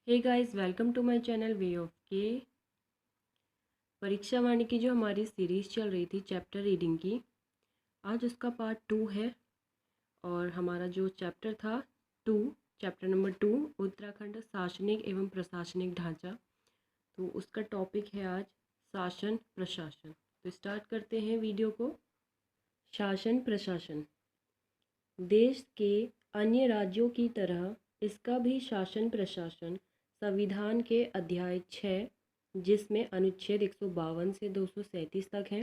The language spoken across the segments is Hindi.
Hey guys, welcome to my channel way of K. परीक्षा वाणी की जो हमारी सीरीज़ चल रही थी चैप्टर रीडिंग की, आज उसका पार्ट 2 है। और हमारा जो चैप्टर था टू चैप्टर नंबर 2 उत्तराखंड शासनिक एवं प्रशासनिक ढांचा, तो उसका टॉपिक है आज शासन प्रशासन। तो स्टार्ट करते हैं वीडियो को। शासन प्रशासन देश के अन्य राज्यों की तरह इसका भी शासन प्रशासन संविधान के अध्याय 6, जिसमें अनुच्छेद 152 से 237 तक है,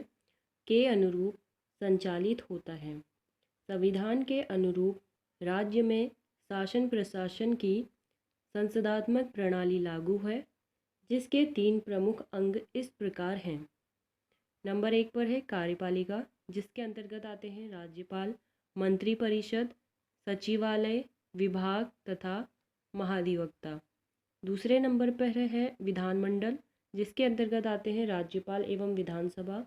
के अनुरूप संचालित होता है। संविधान के अनुरूप राज्य में शासन प्रशासन की संसदात्मक प्रणाली लागू है, जिसके 3 प्रमुख अंग इस प्रकार हैं। नंबर 1 पर है कार्यपालिका, जिसके अंतर्गत आते हैं राज्यपाल, मंत्रिपरिषद, सचिवालय, विभाग तथा महाधिवक्ता। दूसरे नंबर पर है विधानमंडल, जिसके अंतर्गत आते हैं राज्यपाल एवं विधानसभा।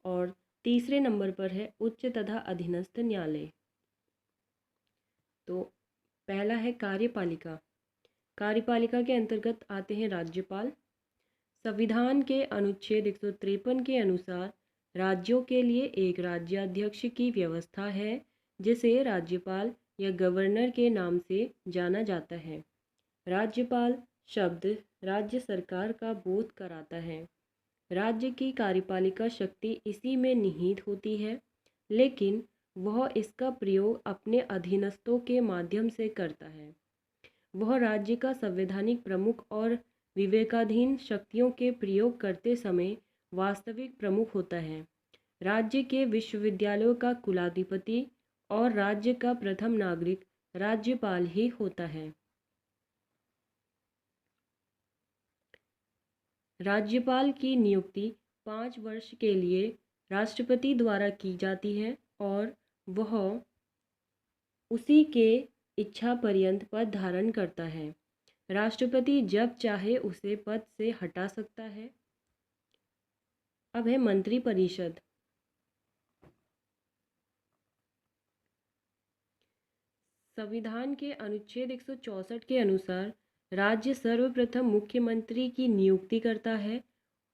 और तीसरे नंबर पर है उच्च तथा अधीनस्थ न्यायालय। तो पहला है कार्यपालिका। कार्यपालिका के अंतर्गत आते हैं राज्यपाल। संविधान के अनुच्छेद 153 के अनुसार राज्यों के लिए एक राज्याध्यक्ष की व्यवस्था है, जिसे राज्यपाल या गवर्नर के नाम से जाना जाता है। राज्यपाल शब्द राज्य सरकार का बोध कराता है। राज्य की कार्यपालिका शक्ति इसी में निहित होती है, लेकिन वह इसका प्रयोग अपने अधीनस्थों के माध्यम से करता है। वह राज्य का संवैधानिक प्रमुख और विवेकाधीन शक्तियों के प्रयोग करते समय वास्तविक प्रमुख होता है। राज्य के विश्वविद्यालयों का कुलाधिपति और राज्य का प्रथम नागरिक राज्यपाल ही होता है। राज्यपाल की नियुक्ति 5 वर्ष के लिए राष्ट्रपति द्वारा की जाती है और वह उसी के इच्छा पर्यंत पद धारण करता है। राष्ट्रपति जब चाहे उसे पद से हटा सकता है। अब है मंत्रिपरिषद। संविधान के अनुच्छेद 164 के अनुसार राज्य सर्वप्रथम मुख्यमंत्री की नियुक्ति करता है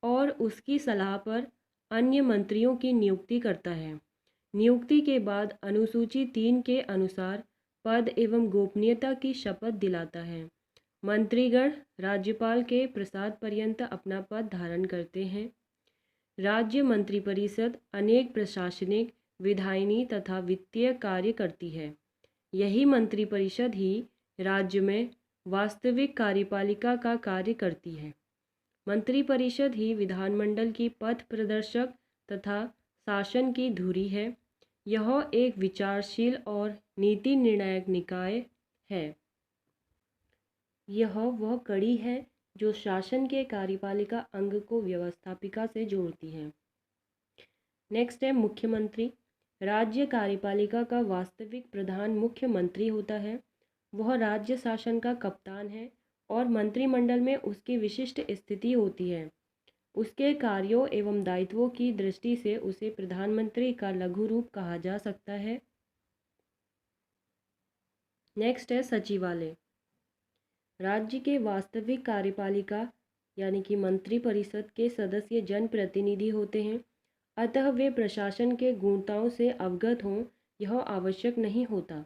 और उसकी सलाह पर अन्य मंत्रियों की नियुक्ति करता है। नियुक्ति के बाद अनुसूची 3 के अनुसार पद एवं गोपनीयता की शपथ दिलाता है। मंत्रीगण राज्यपाल के प्रसाद पर्यंत अपना पद धारण करते हैं। राज्य मंत्रिपरिषद अनेक प्रशासनिक, विधायिनी तथा वित्तीय कार्य करती है। यही मंत्रिपरिषद ही राज्य में वास्तविक कार्यपालिका का कार्य करती है। मंत्रिपरिषद ही विधानमंडल की पथ प्रदर्शक तथा शासन की धुरी है। यह एक विचारशील और नीति निर्णायक निकाय है। यह वह कड़ी है जो शासन के कार्यपालिका अंग को व्यवस्थापिका से जोड़ती है। नेक्स्ट है मुख्यमंत्री। राज्य कार्यपालिका का वास्तविक प्रधान मुख्यमंत्री होता है। वह राज्य शासन का कप्तान है और मंत्रिमंडल में उसकी विशिष्ट स्थिति होती है। उसके कार्यों एवं दायित्वों की दृष्टि से उसे प्रधानमंत्री का लघु रूप कहा जा सकता है। नेक्स्ट है सचिवालय। राज्य के वास्तविक कार्यपालिका यानी कि मंत्रिपरिषद के सदस्य जनप्रतिनिधि होते हैं, अतः वे प्रशासन के गुणताओं से अवगत हों यह आवश्यक नहीं होता।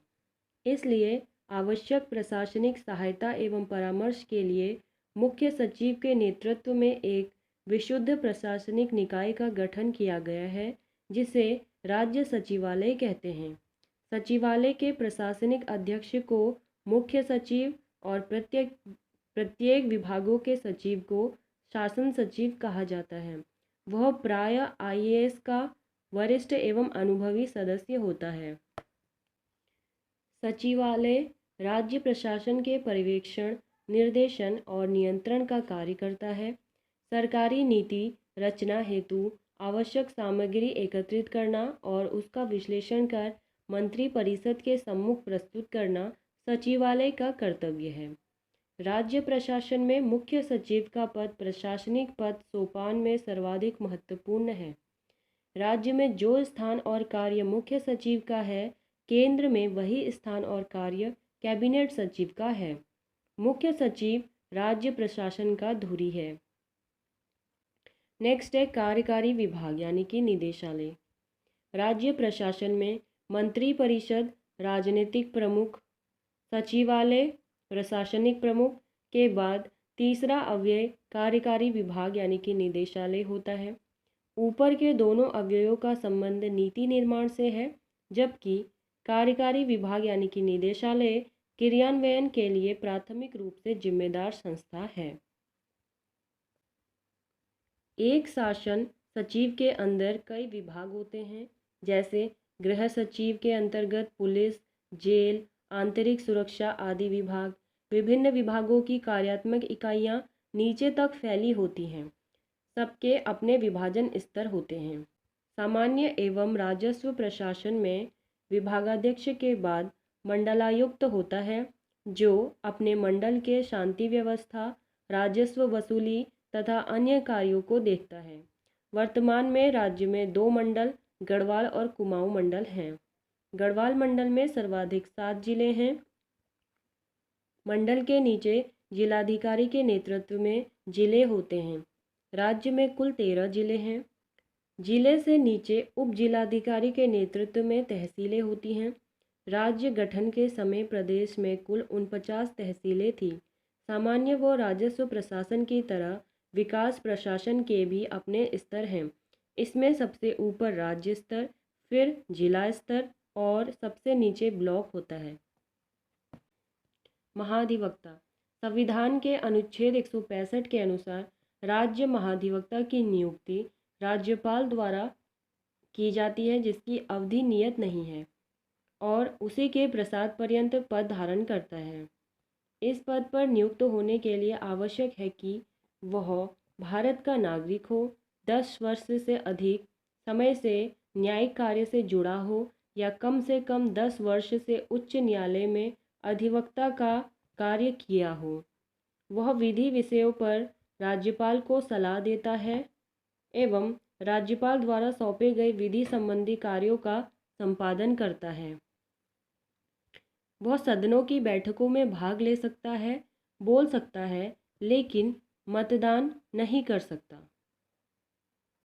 इसलिए आवश्यक प्रशासनिक सहायता एवं परामर्श के लिए मुख्य सचिव के नेतृत्व में एक विशुद्ध प्रशासनिक निकाय का गठन किया गया है, जिसे राज्य सचिवालय कहते हैं। सचिवालय के प्रशासनिक अध्यक्ष को मुख्य सचिव और प्रत्येक विभागों के सचिव को शासन सचिव कहा जाता है। वह प्रायः आईएएस का वरिष्ठ एवं अनुभवी सदस्य होता है। सचिवालय राज्य प्रशासन के पर्यवेक्षण, निर्देशन और नियंत्रण का कार्य करता है। सरकारी नीति रचना हेतु आवश्यक सामग्री एकत्रित करना और उसका विश्लेषण कर मंत्रिपरिषद के सम्मुख प्रस्तुत करना सचिवालय का कर्तव्य है। राज्य प्रशासन में मुख्य सचिव का पद प्रशासनिक पद सोपान में सर्वाधिक महत्वपूर्ण है। राज्य में जो स्थान और कार्य मुख्य सचिव का है, केंद्र में वही स्थान और कार्य कैबिनेट सचिव का है। मुख्य सचिव राज्य प्रशासन का धुरी है। नेक्स्ट है कार्यकारी विभाग यानी कि निदेशालय। राज्य प्रशासन में मंत्री परिषद, राजनीतिक प्रमुख, सचिवालय, प्रशासनिक प्रमुख के बाद तीसरा अव्यय कार्यकारी विभाग यानी कि निदेशालय होता है। ऊपर के दोनों अव्ययों का संबंध नीति निर्माण से है, जबकि कार्यकारी विभाग यानी कि निदेशालय क्रियान्वयन के लिए प्राथमिक रूप से जिम्मेदार संस्था है। एक शासन सचिव के अंदर कई विभाग होते हैं, जैसे गृह सचिव के अंतर्गत पुलिस, जेल, आंतरिक सुरक्षा आदि विभाग। विभिन्न विभागों की कार्यात्मक इकाइयां नीचे तक फैली होती हैं। सबके अपने विभाजन स्तर होते हैं। सामान्य एवं राजस्व प्रशासन में विभागाध्यक्ष के बाद मंडलायुक्त होता है, जो अपने मंडल के शांति व्यवस्था, राजस्व वसूली तथा अन्य कार्यों को देखता है। वर्तमान में राज्य में 2 मंडल, गढ़वाल और कुमाऊं मंडल हैं। गढ़वाल मंडल में सर्वाधिक 7 जिले हैं। मंडल के नीचे जिलाधिकारी के नेतृत्व में जिले होते हैं। राज्य में कुल 13 जिले हैं। जिले से नीचे उप जिलाधिकारी के नेतृत्व में तहसीलें होती हैं। राज्य गठन के समय प्रदेश में कुल 49 तहसीलें थीं। सामान्य व राजस्व प्रशासन की तरह विकास प्रशासन के भी अपने स्तर हैं। इसमें सबसे ऊपर राज्य स्तर, फिर जिला स्तर और सबसे नीचे ब्लॉक होता है। महाधिवक्ता। संविधान के अनुच्छेद 165 के अनुसार राज्य महाधिवक्ता की नियुक्ति राज्यपाल द्वारा की जाती है, जिसकी अवधि नियत नहीं है और उसी के प्रसाद पर्यंत पद धारण करता है। इस पद पर नियुक्त होने के लिए आवश्यक है कि वह भारत का नागरिक हो, 10 वर्ष से अधिक समय से न्यायिक कार्य से जुड़ा हो या कम से कम 10 वर्ष से उच्च न्यायालय में अधिवक्ता का कार्य किया हो। वह विधि विषयों पर राज्यपाल को सलाह देता है एवं राज्यपाल द्वारा सौंपे गए विधि संबंधी कार्यों का संपादन करता है। वह सदनों की बैठकों में भाग ले सकता है, बोल सकता है, लेकिन मतदान नहीं कर सकता।